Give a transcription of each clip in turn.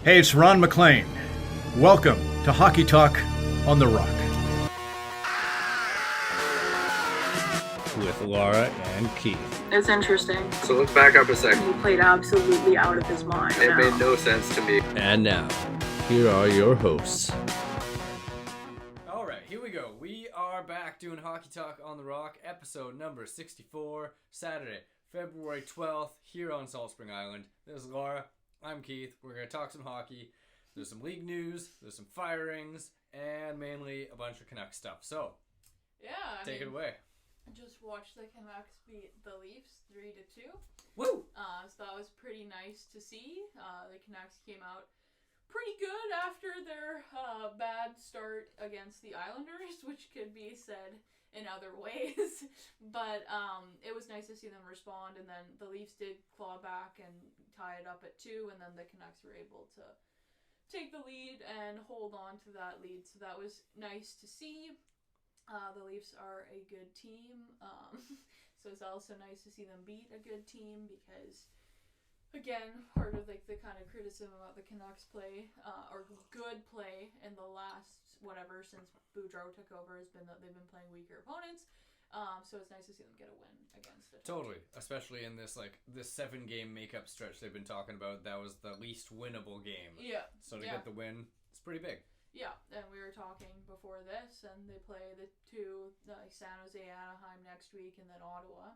Hey, it's Ron McLean. Welcome to Hockey Talk on the Rock. With Laura and Keith. It's interesting. So let's back up a second. He played absolutely out of his mind. It made no sense to me. And now, here are your hosts. All right, here we go. We are back doing Hockey Talk on the Rock, episode number 64, Saturday, February 12th, here on Salt Spring Island. This is Laura. I'm Keith. We're going to talk some hockey. There's some league news, there's some firings, and mainly a bunch of Canucks stuff. So, take it away. Just watched the Canucks beat the Leafs 3-2. Woo! So that was pretty nice to see. The Canucks came out pretty good after their bad start against the Islanders, which could be said in other ways. But it was nice to see them respond, and then the Leafs did claw back and tie it up at 2, and then the Canucks were able to take the lead and hold on to that lead. So that was nice to see. The Leafs are a good team, so it's also nice to see them beat a good team because, again, part of the kind of criticism about the Canucks play, or good play in the last, since Boudreau took over has been that they've been playing weaker opponents, so it's nice to see them get a win against it. Totally, especially in this 7-game makeup stretch they've been talking about. That was the least winnable game. Yeah. So to get the win, it's pretty big. Yeah, and we were talking before this, and they play the two, San Jose, Anaheim next week, and then Ottawa.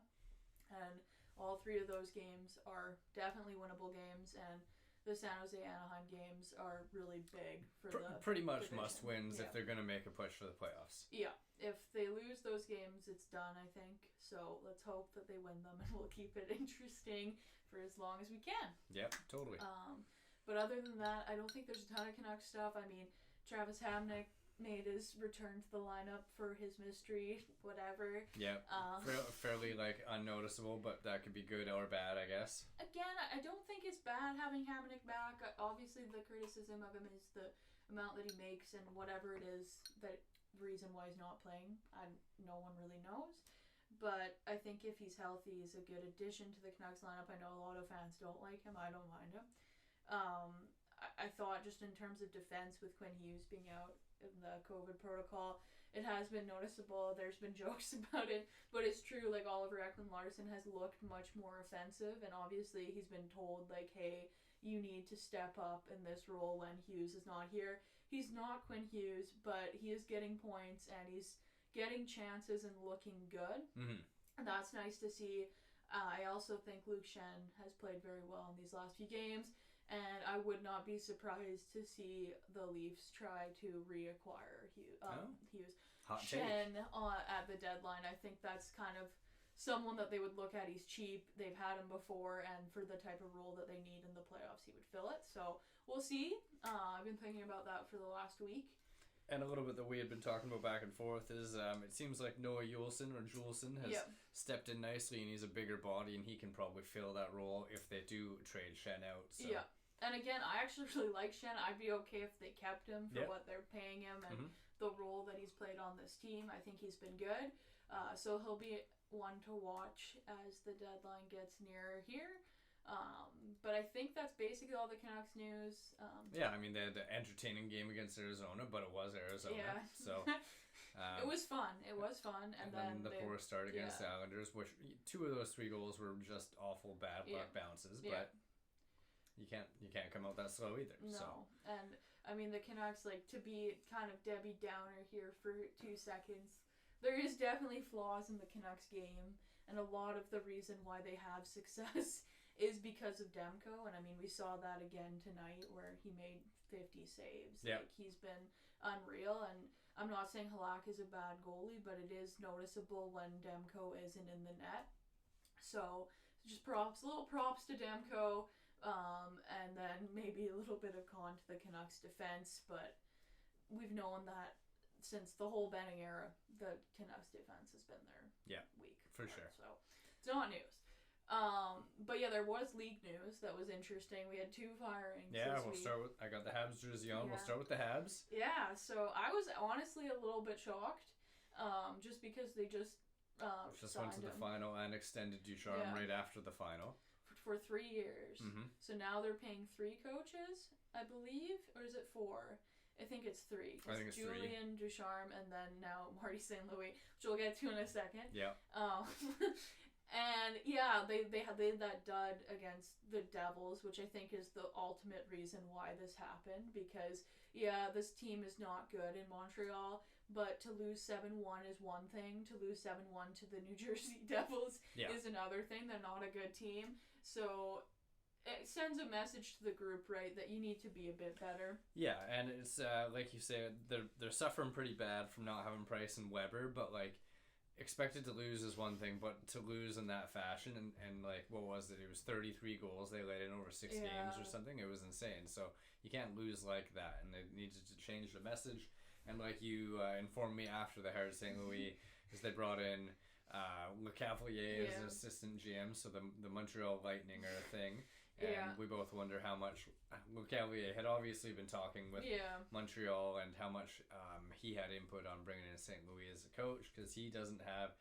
And all three of those games are definitely winnable games, and the San Jose, Anaheim games are really big for the pretty much division. must-wins if they're going to make a push for the playoffs. Yeah, if they lose those games, it's done, I think. So let's hope that they win them, and we'll keep it interesting for as long as we can. Yep, totally. But other than that, I don't think there's a ton of Canucks stuff. I mean, Travis Hamonic made his return to the lineup for his mystery, whatever. Yeah, fairly unnoticeable, but that could be good or bad, I guess. Again, I don't think it's bad having Hamonic back. Obviously, the criticism of him is the amount that he makes and whatever it is, that reason why he's not playing. No one really knows. But I think if he's healthy, he's a good addition to the Canucks lineup. I know a lot of fans don't like him. I don't mind him. I thought just in terms of defense with Quinn Hughes being out in the COVID protocol, it has been noticeable. There's been jokes about it, but it's true. Oliver Ekman-Larsson has looked much more offensive, and obviously he's been told, hey, you need to step up in this role when Hughes is not here. He's not Quinn Hughes, but he is getting points, and he's getting chances and looking good. Mm-hmm. And that's nice to see. I also think Luke Shen has played very well in these last few games. And I would not be surprised to see the Leafs try to reacquire Hughes. Hot Shen at the deadline. I think that's kind of someone that they would look at. He's cheap. They've had him before, and for the type of role that they need in the playoffs, he would fill it. So we'll see. I've been thinking about that for the last week. And a little bit that we had been talking about back and forth is it seems like Noah Juulsen has stepped in nicely, and he's a bigger body, and he can probably fill that role if they do trade Shen out. So. Yeah. And again, I actually really like Shen. I'd be okay if they kept him for what they're paying him and the role that he's played on this team. I think he's been good. So he'll be one to watch as the deadline gets nearer here. But I think that's basically all the Canucks news. They had the entertaining game against Arizona, but it was Arizona. Yeah. So it was fun. And then the poor start against the Islanders, which 2 of those 3 goals were just awful bad luck bounces, but you can't come out that slow either. No. So. And I mean, the Canucks, to be kind of Debbie Downer here for 2 seconds, there is definitely flaws in the Canucks game, and a lot of the reason why they have success is because of Demko. And I mean, we saw that again tonight where he made 50 saves. Yep. He's been unreal, and I'm not saying Halak is a bad goalie, but it is noticeable when Demko isn't in the net. So just little props to Demko. And then maybe a little bit of con to the Canucks defense, but we've known that since the whole Benning era, the Canucks defense has been there weak. For sure. So it's not news. But there was league news that was interesting. We had 2 firings this week. I got the Habs jersey on. We'll start with the Habs. Yeah, so I was honestly a little bit shocked, just because they just went to the final and extended Ducharme right after the final. for 3 years. Mm-hmm. So now they're paying 3 coaches, I believe, or is it 4? I think it's 3. I think it's Julian Ducharme and then now Marty St. Louis, which we'll get to in a second. Yeah. And yeah, they had that dud against the Devils, which I think is the ultimate reason why this happened. Because yeah, this team is not good in Montreal, but to lose 7-1 is one thing. To lose 7-1 to the New Jersey Devils is another thing. They're not a good team, so it sends a message to the group, right, that you need to be a bit better. Yeah, and it's like you say, they're suffering pretty bad from not having Price and Weber, but like expected to lose is one thing, but to lose in that fashion and like what was it? It was 33 goals they let in over 6 games or something. It was insane. So you can't lose like that, and they needed to change the message. And like you informed me after the Hard St. Louis, because they brought in Le Cavalier as an assistant GM, so the Montreal Lightning are a thing. And we both wonder how much Le Cavalier had obviously been talking with Montreal and how much he had input on bringing in St. Louis as a coach, because he doesn't have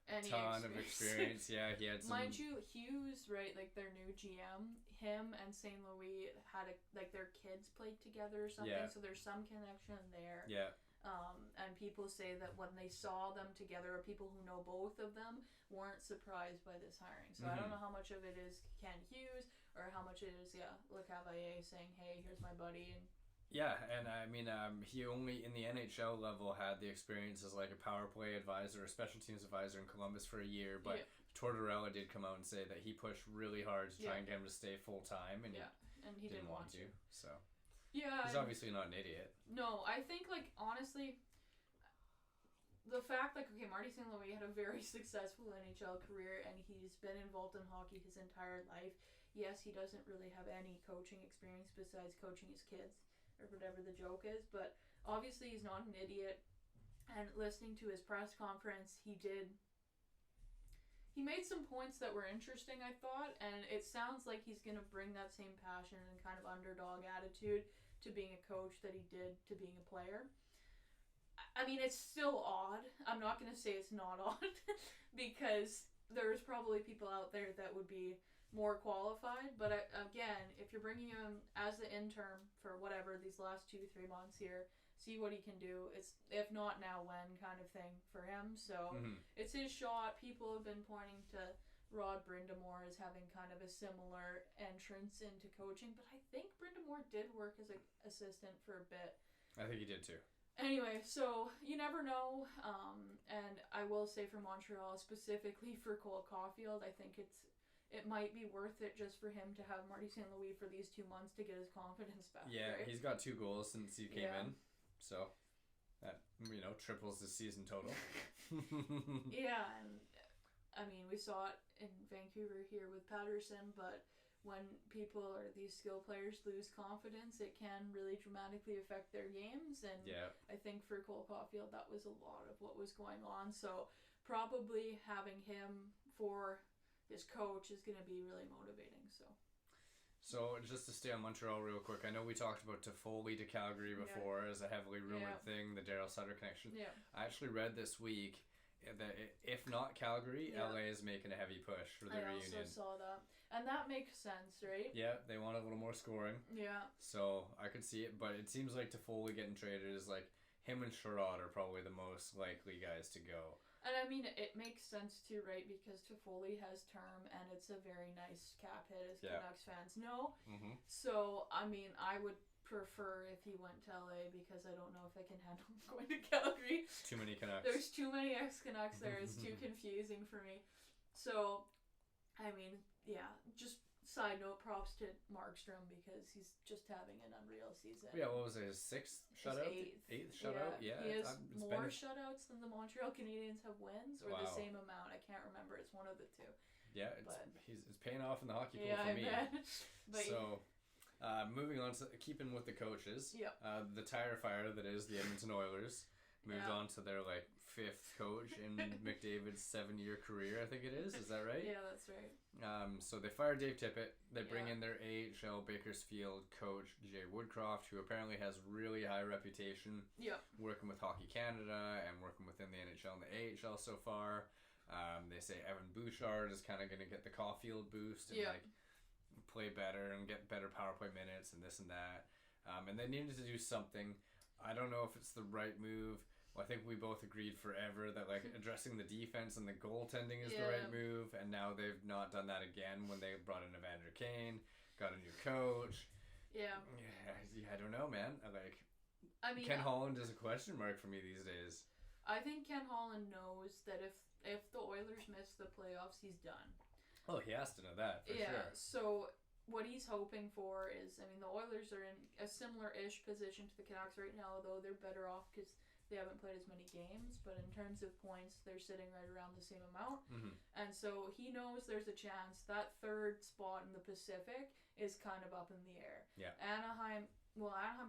a ton of experience. Yeah, he had some... Mind you, Hughes, right, like their new GM, him and St. Louis had like their kids played together or something, so there's some connection there. Yeah. And people say that when they saw them together, or people who know both of them, weren't surprised by this hiring. So I don't know how much of it is Ken Hughes or how much it is, Le Cavalier saying, hey, here's my buddy. And yeah, and I mean, he only in the NHL level had the experience as like a power play advisor, a special teams advisor in Columbus for a year, but Tortorella did come out and say that he pushed really hard to try and get him to stay full time, and he didn't want to. So yeah, he's obviously not an idiot. No, I think like honestly, the fact like okay, Marty St. Louis had a very successful NHL career and he's been involved in hockey his entire life. Yes, he doesn't really have any coaching experience besides coaching his kids or whatever the joke is, but obviously he's not an idiot. And listening to his press conference, he made some points that were interesting, I thought, and it sounds like he's going to bring that same passion and kind of underdog attitude to being a coach that he did to being a player. I mean, it's still odd. I'm not going to say it's not odd because there's probably people out there that would be more qualified, but again, if you're bringing him as the intern for whatever these last 2-3 months here, see what he can do. It's if not now when kind of thing for him. So it's his shot. People have been pointing to Rod Brind'Amour as having kind of a similar entrance into coaching, but I think Brind'Amour did work as an assistant for a bit. I think he did too. Anyway, so you never know, and I will say for Montreal, specifically for Cole Caulfield, I think it might be worth it just for him to have Marty St. Louis for these 2 months to get his confidence back. Yeah, right? He's got 2 goals since he came in, so that triples his season total. Yeah, and I mean we saw it in Vancouver here with Patterson, but when people or these skill players lose confidence, it can really dramatically affect their games. And I think for Cole Caulfield, that was a lot of what was going on. So probably having him for his coach is going to be really motivating. So just to stay on Montreal real quick, I know we talked about Toffoli to Calgary before as a heavily rumored thing, the Daryl Sutter connection. Yeah. I actually read this week that if not Calgary, LA is making a heavy push for the reunion. I also saw that. And that makes sense, right? Yeah, they want a little more scoring. Yeah. So I could see it, but it seems like Toffoli getting traded is like him and Sherrod are probably the most likely guys to go. And I mean, it makes sense too, right? Because Toffoli has term, and it's a very nice cap hit, as Canucks fans know. So, I mean, I would prefer if he went to LA because I don't know if I can handle going to Calgary. Too many Canucks. There's too many ex-Canucks there. It's too confusing for me. So, I mean, yeah, just side note, props to Markstrom because he's just having an unreal season. Yeah, what was it, his 6th shutout? Eighth shutout? Yeah. He has more shutouts than the Montreal Canadiens have wins, or the same amount. I can't remember. It's one of the two. Yeah, it's paying off in the hockey pool for me. But so, moving on to keeping with the coaches. The tire fire that is the Edmonton Oilers moved on to their 5th coach in McDavid's 7-year career, I think it is. Is that right? Yeah, that's right. So they fire Dave Tippett. They bring in their AHL Bakersfield coach, Jay Woodcroft, who apparently has really high reputation working with Hockey Canada and working within the NHL and the AHL so far. They say Evan Bouchard is kind of going to get the Caulfield boost and play better and get better power play minutes and this and that. And they needed to do something. I don't know if it's the right move. Well, I think we both agreed forever that like addressing the defense and the goaltending is the right move, and now they've not done that again when they brought in Evander Kane, got a new coach. Yeah, I don't know, man. I mean, Ken Holland is a question mark for me these days. I think Ken Holland knows that if the Oilers miss the playoffs, he's done. Oh, he has to know that for sure. Yeah, so what he's hoping for is, I mean, the Oilers are in a similar-ish position to the Canucks right now, though they're better off because they haven't played as many games, but in terms of points, they're sitting right around the same amount. Mm-hmm. And so he knows there's a chance that third spot in the Pacific is kind of up in the air. Yeah. Anaheim's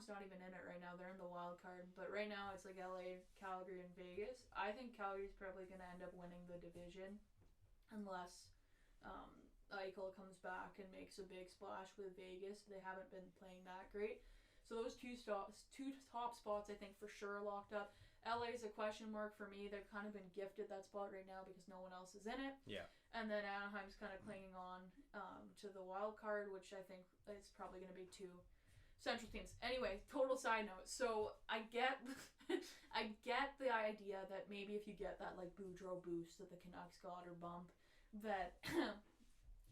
not even in it right now. They're in the wild card, but right now it's like LA, Calgary, and Vegas. I think Calgary's probably going to end up winning the division unless Eichel comes back and makes a big splash with Vegas. They haven't been playing that great. So those two top spots, I think, for sure locked up. LA is a question mark for me. They've kind of been gifted that spot right now because no one else is in it. Yeah. And then Anaheim's kind of clinging on to the wild card, which I think is probably going to be two Central teams. Anyway, total side note. So I get the idea that maybe if you get that like Boudreaux boost that the Canucks got or bump, that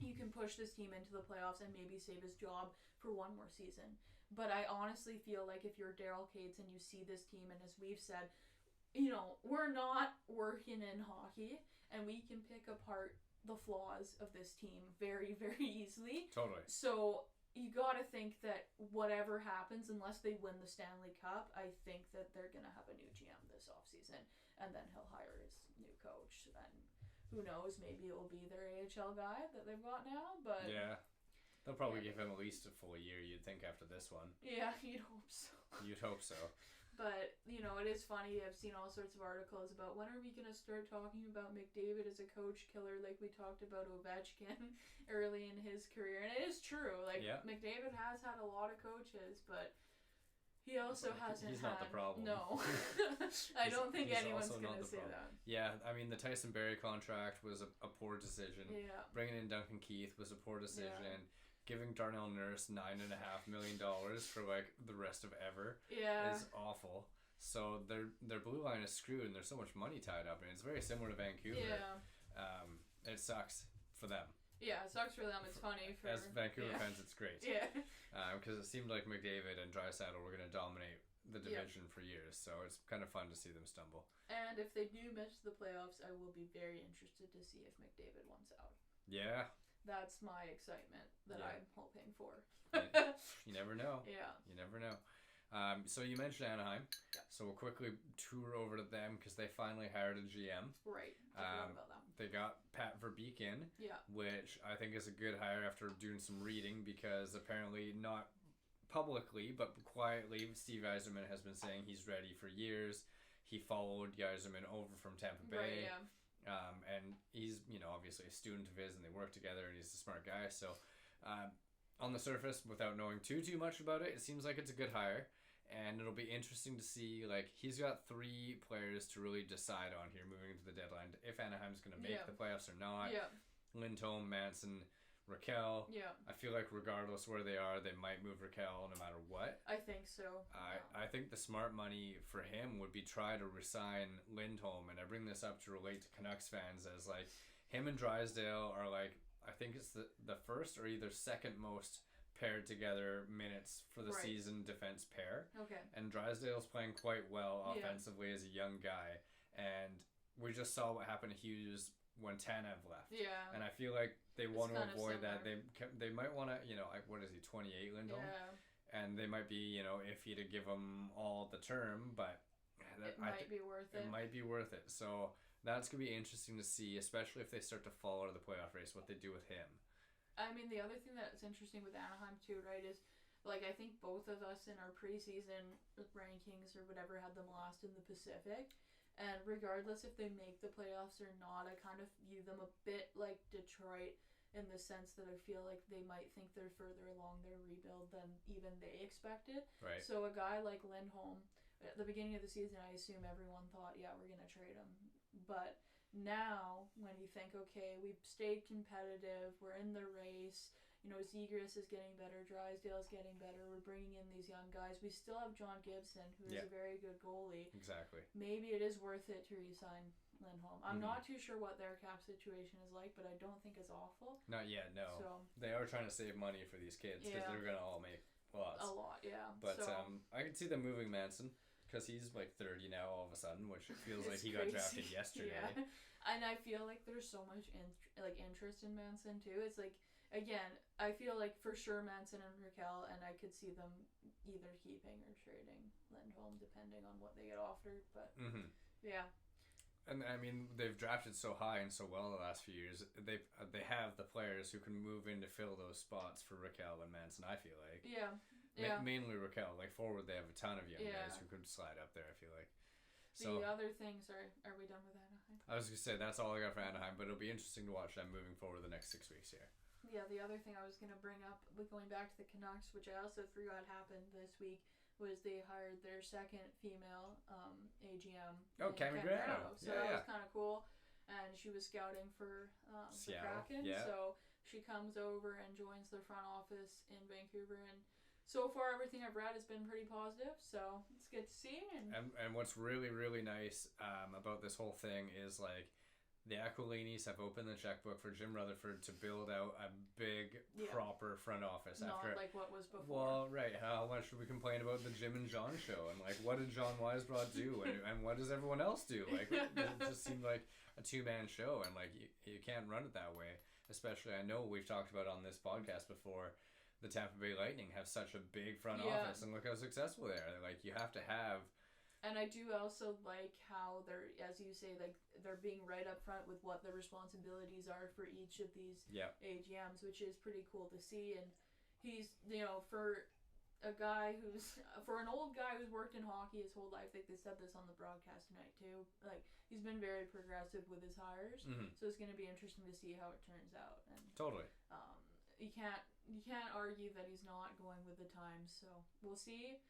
you can push this team into the playoffs and maybe save his job for one more season. But I honestly feel like if you're Daryl Katz and you see this team, and as we've said, you know, we're not working in hockey, and we can pick apart the flaws of this team very, very easily. Totally. So you got to think that whatever happens, unless they win the Stanley Cup, I think that they're going to have a new GM this offseason, and then he'll hire his new coach. And who knows, maybe it will be their AHL guy that they've got now, but... Yeah. They'll probably give him at least a full year, you'd think, after this one. Yeah, you'd hope so. You'd hope so. But, you know, it is funny. I've seen all sorts of articles about when are we going to start talking about McDavid as a coach killer like we talked about Ovechkin early in his career. And it is true. Like, McDavid has had a lot of coaches, but he also hasn't He's not the problem. No. I don't think anyone's going to say that. Yeah, I mean, the Tyson Barrie contract was a poor decision. Yeah. Bringing in Duncan Keith was a poor decision. Yeah. Giving Darnell Nurse $9.5 million for like the rest of ever is awful. So their blue line is screwed, and there's so much money tied up, and it's very similar to Vancouver. Yeah. It sucks for them. Yeah, it sucks for them. It's funny. As Vancouver fans, it's great. Yeah. Because it seemed like McDavid and Draisaitl were going to dominate the division for years, so it's kind of fun to see them stumble. And if they do miss the playoffs, I will be very interested to see if McDavid wants out. Yeah. That's my excitement that I'm hoping for. You never know. Yeah. You never know. So you mentioned Anaheim. Yeah. So we'll quickly tour over to them because they finally hired a GM. Right. I forgot about that. They got Pat Verbeek in, which I think is a good hire after doing some reading because apparently not publicly but quietly Steve Yzerman has been saying he's ready for years. He followed Yzerman over from Tampa Bay. Right, yeah. And he's, you know, obviously a student of his, and they work together, and he's a smart guy. So, on the surface, without knowing too much about it, it seems like it's a good hire, and it'll be interesting to see. Like, he's got 3 players to really decide on here moving into the deadline if Anaheim's going to make the playoffs or not. Yeah. Lindholm, Manson, Raquel. Yeah. I feel like regardless where they are, they might move Raquel no matter what. I think so. I think the smart money for him would be try to resign Lindholm, and I bring this up to relate to Canucks fans as like him and Drysdale are like I think it's the first or either second most paired together minutes for the season defense pair. Okay. And Drysdale's playing quite well offensively as a young guy, and we just saw what happened to Hughes when Tanev left. Yeah. And I feel like they want to avoid that. They might want to, you know, what is he, 28, Lindholm? Yeah. And they might be, you know, iffy to give him all the term, but it might be worth it. It might be worth it. So that's going to be interesting to see, especially if they start to fall out of the playoff race, what they do with him. I mean, the other thing that's interesting with Anaheim too, right, is like I think both of us in our preseason rankings or whatever had them last in the Pacific. And regardless if they make the playoffs or not, I kind of view them a bit like Detroit in the sense that I feel like they might think they're further along their rebuild than even they expected. Right. So a guy like Lindholm, at the beginning of the season, I assume everyone thought, yeah, we're going to trade him. But now, when you think, okay, we've stayed competitive, we're in the race, Zegras is getting better, Drysdale's getting better. We're bringing in these young guys. We still have John Gibson, who is a very good goalie. Exactly. Maybe it is worth it to re-sign Lindholm. I'm not too sure what their cap situation is like, but I don't think it's awful. Not yet, no. So, they are trying to save money for these kids because they're going to all make lots. A lot, yeah. But I can see them moving Manson because he's like 30 now all of a sudden, which it feels like he got drafted yesterday. Yeah. And I feel like there's so much interest in Manson too. It's like, again, I feel like for sure Manson and Raquel, and I could see them either keeping or trading Lindholm depending on what they get offered. But yeah. And I mean, they've drafted so high and so well the last few years. They have the players who can move in to fill those spots for Raquel and Manson. I feel like. Yeah. Mainly Raquel. Like forward, they have a ton of young guys who could slide up there. I feel like. So, the other thing, sorry, are we done with Anaheim? I was gonna say that's all I got for Anaheim, but it'll be interesting to watch them moving forward the next 6 weeks here. Yeah, the other thing I was gonna bring up, going back to the Canucks, which I also forgot happened this week, was they hired their second female AGM. Oh, Cami Grano. So that was kind of cool. And she was scouting for the Kraken. Yeah. So she comes over and joins their front office in Vancouver. And so far, everything I've read has been pretty positive. So it's good to see. And what's really, really nice about this whole thing is like, the Aquilinis have opened the checkbook for Jim Rutherford to build out a big, proper front office. Not after like what was before. Well, right. How much should we complain about the Jim and John show? And, like, what did John Weisbrod do? And what does everyone else do? Like, it just seemed like a two-man show. And, like, you can't run it that way. Especially, I know we've talked about on this podcast before, the Tampa Bay Lightning have such a big front office. And look how successful they are. Like, you have to have... And I do also like how they're, as you say, like they're being right up front with what the responsibilities are for each of these AGMs, which is pretty cool to see. And he's, for a guy for an old guy who's worked in hockey his whole life, like they said this on the broadcast tonight too, like he's been very progressive with his hires. So it's going to be interesting to see how it turns out. And totally. You can't argue that he's not going with the times. So we'll see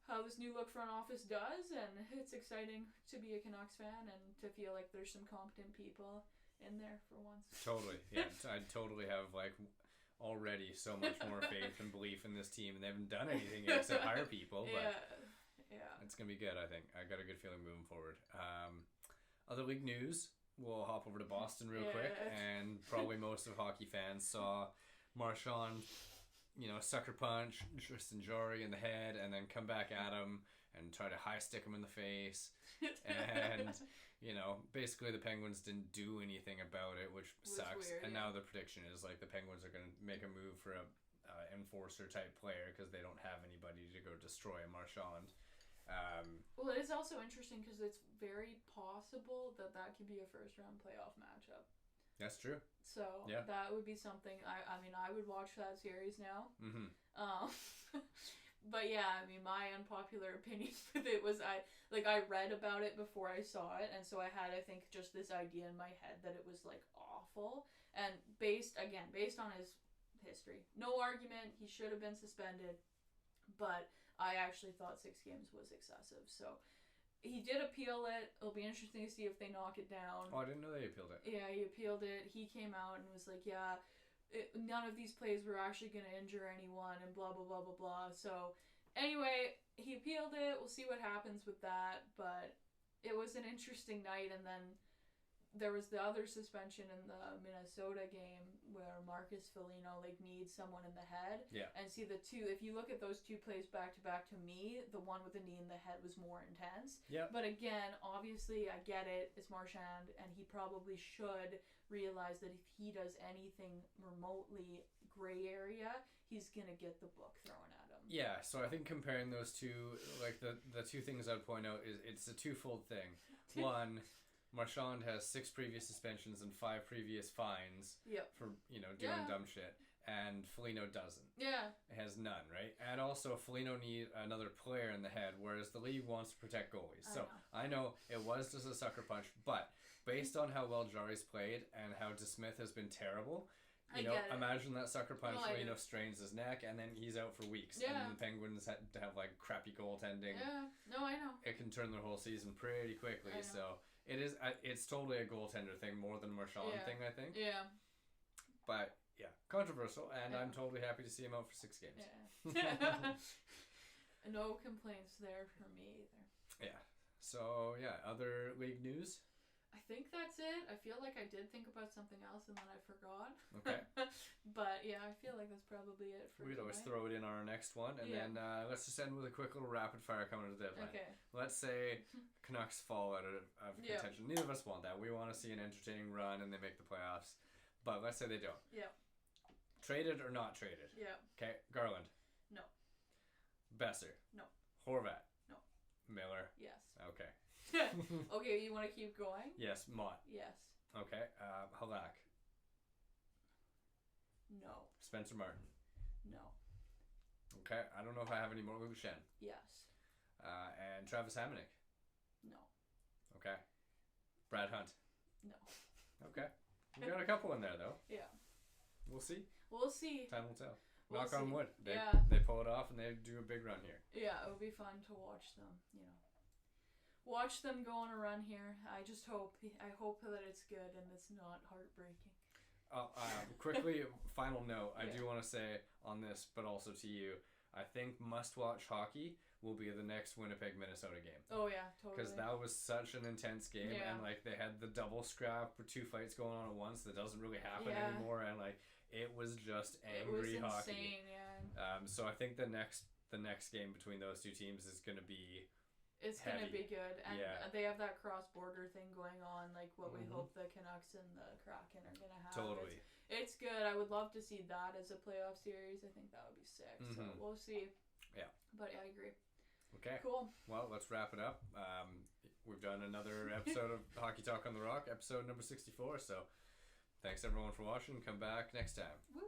how this new look front office does, and it's exciting to be a Canucks fan and to feel like there's some competent people in there for once. Totally, yeah. I totally have like already so much more faith and belief in this team, and they haven't done anything except hire people. But it's gonna be good. I think I got a good feeling moving forward. Other league news. We'll hop over to Boston real quick, and probably most of hockey fans saw Marchand, sucker punch Tristan Jarry in the head and then come back at him and try to high stick him in the face. And, basically the Penguins didn't do anything about it, which sucks. Weird, and now the prediction is like the Penguins are going to make a move for a enforcer type player because they don't have anybody to go destroy a Marchand. Well, it is also interesting because it's very possible that could be a first round playoff matchup. That's true. So that would be something. I mean, I would watch that series now. But yeah, I mean, my unpopular opinion with it was I read about it before I saw it, and so I had, I think, just this idea in my head that it was like awful, and based on his history, no argument, he should have been suspended, but I actually thought 6 games was excessive. So he did appeal it. It'll be interesting to see if they knock it down. Oh, I didn't know they appealed it. Yeah, he appealed it. He came out and was like, none of these plays were actually going to injure anyone and blah, blah, blah, blah, blah. So, anyway, he appealed it. We'll see what happens with that. But it was an interesting night. And then there was the other suspension in the Minnesota game where Marcus Foligno needs someone in the head. Yeah. And see if you look at those 2 plays back to back, to me, the one with the knee in the head was more intense. Yeah. But again, obviously, I get it. It's Marchand, and he probably should realize that if he does anything remotely gray area, he's gonna get the book thrown at him. Yeah. So I think comparing those two, like the 2 things I'd point out is it's a twofold thing. One, Marchand has 6 previous suspensions and 5 previous fines for doing dumb shit, and Foligno doesn't. Yeah, it has none, right? And also Foligno needs another player in the head, whereas the league wants to protect goalies. So I know it was just a sucker punch, but based on how well Jarry's played and how DeSmith has been terrible, imagine that sucker punch where strains his neck and then he's out for weeks. Yeah. And the Penguins had to have like crappy goaltending. Yeah, no, I know. It can turn their whole season pretty quickly. So it's totally a goaltender thing more than a Marchand thing, I think. Yeah. But Yeah, controversial, and Yeah. I'm totally happy to see him out for 6 games. Yeah. No complaints there for me either. Yeah. So yeah, other league news. I think that's it. I feel like I did think about something else and then I forgot. Okay. But yeah, I feel like that's probably it for We could always tonight. throw it in our next one, and Yeah. then let's just end with a quick little rapid fire coming to the deadline. Okay. Let's say Canucks fall out of Yeah. contention. Neither of us want that. We want to see an entertaining run and they make the playoffs. But let's say they don't. Yeah. Traded or not traded? Yeah. Okay, Garland. No. Besser. No. Horvat. No. Miller. Yes. Okay. Okay, you want to keep going? Yes, Mott. Yes. Okay. Halak. No. Spencer Martin. No. Okay. I don't know if I have any more. Luke Shen. Yes. And Travis Hamonic. No. Okay. Brad Hunt. No. Okay. We got a couple in there though. Yeah. We'll see. We'll see. Time will tell. We'll Knock on see. wood. They, Yeah. they pull it off and they do a big run here. Yeah, it would be fun to watch them, you know. Watch them go on a run here. I hope that it's good and it's not heartbreaking. Quickly, final note. I Yeah. do want to say on this, but also to you, I think must-watch hockey will be the next Winnipeg Minnesota game. Oh yeah, totally. Because that was such an intense game, Yeah. and like they had the double scrap with 2 fights going on at once that doesn't really happen Yeah. anymore, and like it was just it was angry hockey. insane, yeah. So I think the next game between those two teams is going to be It's heavy. gonna be good, and Yeah. they have that cross-border thing going on, like what we Mhm. hope the Canucks and the Kraken are gonna have. totally. It's good. I would love to see that as a playoff series. I think that would be sick. So Mhm. we'll see. Yeah. But yeah, I agree. Okay. Cool. Well, let's wrap it up. We've done another episode of Hockey Talk on the Rock, episode number 64. So, thanks everyone for watching. Come back next time. Woo!